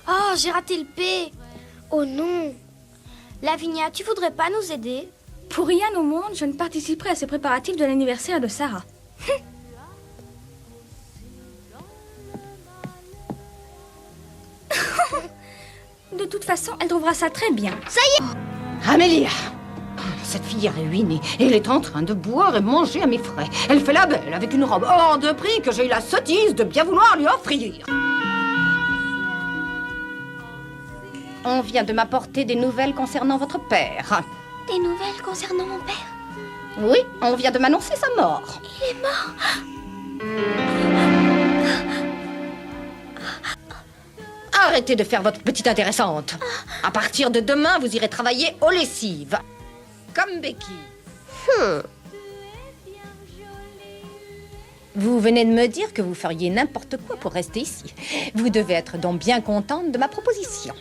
Oh, j'ai raté le P. Oh non. Lavinia, tu voudrais pas nous aider? Pour rien au monde, je ne participerai à ces préparatifs de l'anniversaire de Sarah. De toute façon, elle trouvera ça très bien. Ça y est! Amélia! Cette fille est ruinée et elle est en train de boire et manger à mes frais. Elle fait la belle avec une robe hors de prix que j'ai eu la sottise de bien vouloir lui offrir. On vient de m'apporter des nouvelles concernant votre père. Des nouvelles concernant mon père? Oui, on vient de m'annoncer sa mort. Il est mort. Arrêtez de faire votre petite intéressante. À partir de demain, vous irez travailler aux lessives. Comme Becky. Vous venez de me dire que vous feriez n'importe quoi pour rester ici. Vous devez être donc bien contente de ma proposition.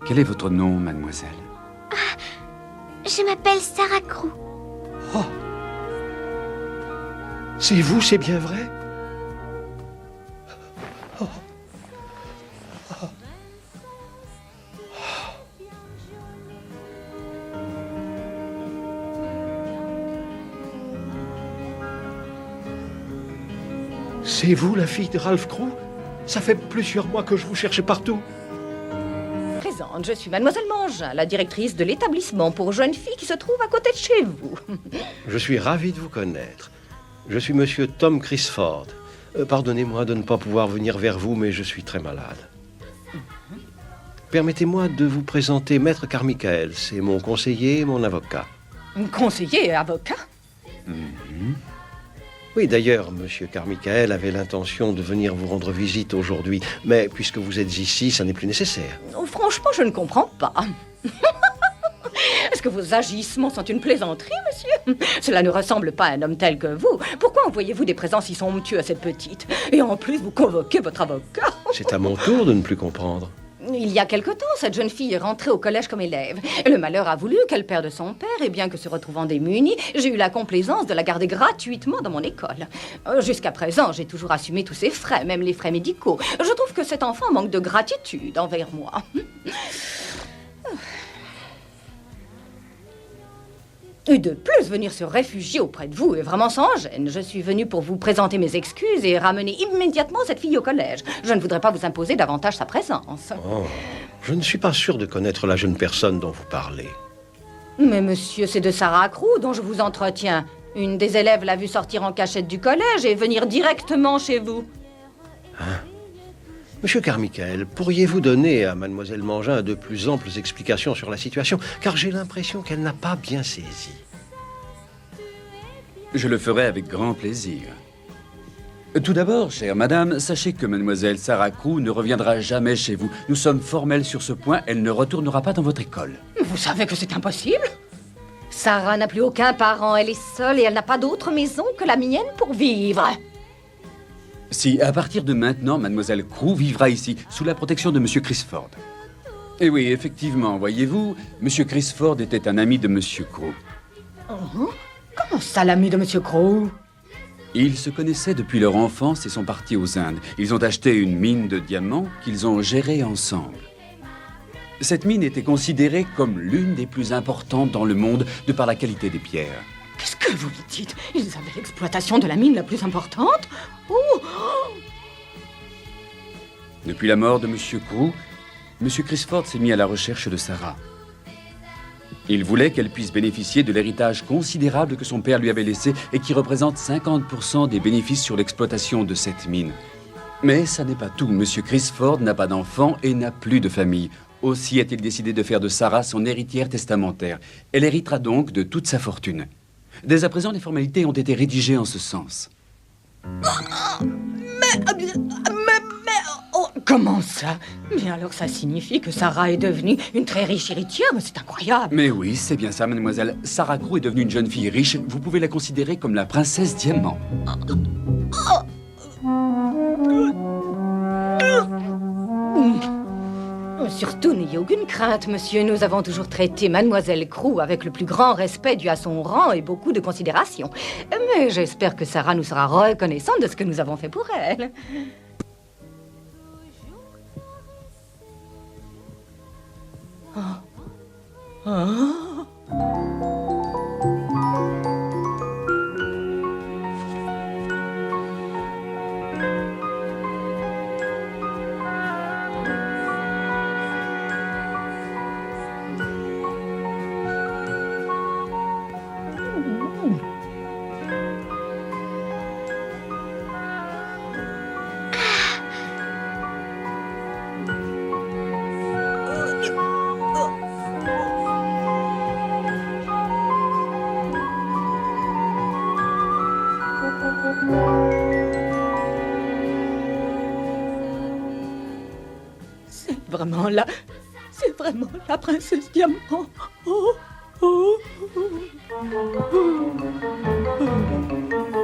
Quel est votre nom, mademoiselle? Je m'appelle Sarah Crew. Oh. C'est vous, c'est bien vrai? Oh. Oh. C'est vous, la fille de Ralph Crew? Ça fait plusieurs mois que je vous cherchais partout. Présente, je suis mademoiselle Mangin, la directrice de l'établissement pour jeunes filles qui se trouve à côté de chez vous. Je suis ravi de vous connaître. Je suis monsieur Tom Crisford. Pardonnez-moi de ne pas pouvoir venir vers vous, mais je suis très malade. Permettez-moi de vous présenter Maître Carmichael. C'est mon conseiller et mon avocat. Conseiller et avocat? Oui, d'ailleurs, monsieur Carmichael avait l'intention de venir vous rendre visite aujourd'hui. Mais puisque vous êtes ici, ça n'est plus nécessaire. Oh, franchement, je ne comprends pas. Est-ce que vos agissements sont une plaisanterie, monsieur? Cela ne ressemble pas à un homme tel que vous. Pourquoi envoyez-vous des présents si somptueux à cette petite? Et en plus, vous convoquez votre avocat. C'est à mon tour de ne plus comprendre. Il y a quelque temps, cette jeune fille est rentrée au collège comme élève. Le malheur a voulu qu'elle perde son père, et bien que se retrouvant démunie, j'ai eu la complaisance de la garder gratuitement dans mon école. Jusqu'à présent, j'ai toujours assumé tous ses frais, même les frais médicaux. Je trouve que cet enfant manque de gratitude envers moi. Et de plus, venir se réfugier auprès de vous est vraiment sans gêne. Je suis venue pour vous présenter mes excuses et ramener immédiatement cette fille au collège. Je ne voudrais pas vous imposer davantage sa présence. Oh, je ne suis pas sûr de connaître la jeune personne dont vous parlez. Mais monsieur, c'est de Sarah Crew dont je vous entretiens. Une des élèves l'a vue sortir en cachette du collège et venir directement chez vous. Hein? Monsieur Carmichael, pourriez-vous donner à mademoiselle Mangin de plus amples explications sur la situation, car j'ai l'impression qu'elle n'a pas bien saisi. Je le ferai avec grand plaisir. Tout d'abord, chère madame, sachez que mademoiselle Sarah Crew ne reviendra jamais chez vous. Nous sommes formels sur ce point, elle ne retournera pas dans votre école. Vous savez que c'est impossible? Sarah n'a plus aucun parent, elle est seule et elle n'a pas d'autre maison que la mienne pour vivre. Si, à partir de maintenant, mademoiselle Crew vivra ici, sous la protection de monsieur Crisford. Et oui, effectivement, voyez-vous, monsieur Crisford était un ami de monsieur Crew. Oh, comment ça, l'ami de Monsieur Crow? Ils se connaissaient depuis leur enfance et sont partis aux Indes. Ils ont acheté une mine de diamants qu'ils ont gérée ensemble. Cette mine était considérée comme l'une des plus importantes dans le monde de par la qualité des pierres. Qu'est-ce que vous lui dites? Ils avaient l'exploitation de la mine la plus importante? Oh! Depuis la mort de monsieur Crew, monsieur Crisford s'est mis à la recherche de Sarah. Il voulait qu'elle puisse bénéficier de l'héritage considérable que son père lui avait laissé et qui représente 50% des bénéfices sur l'exploitation de cette mine. Mais ça n'est pas tout. Monsieur Crisford n'a pas d'enfant et n'a plus de famille. Aussi a-t-il décidé de faire de Sarah son héritière testamentaire. Elle héritera donc de toute sa fortune. Dès à présent, les formalités ont été rédigées en ce sens. Oh, comment ça? Mais alors ça signifie que Sarah est devenue une très riche héritière, mais c'est incroyable. Mais oui, c'est bien ça, mademoiselle. Sarah Crew est devenue une jeune fille riche. Vous pouvez la considérer comme la princesse Diamant. Surtout, n'ayez aucune crainte, monsieur. Nous avons toujours traité mademoiselle Crew avec le plus grand respect dû à son rang et beaucoup de considération. Mais j'espère que Sarah nous sera reconnaissante de ce que nous avons fait pour elle. C'est vraiment la princesse Diamant. Oh, oh, oh, oh, oh.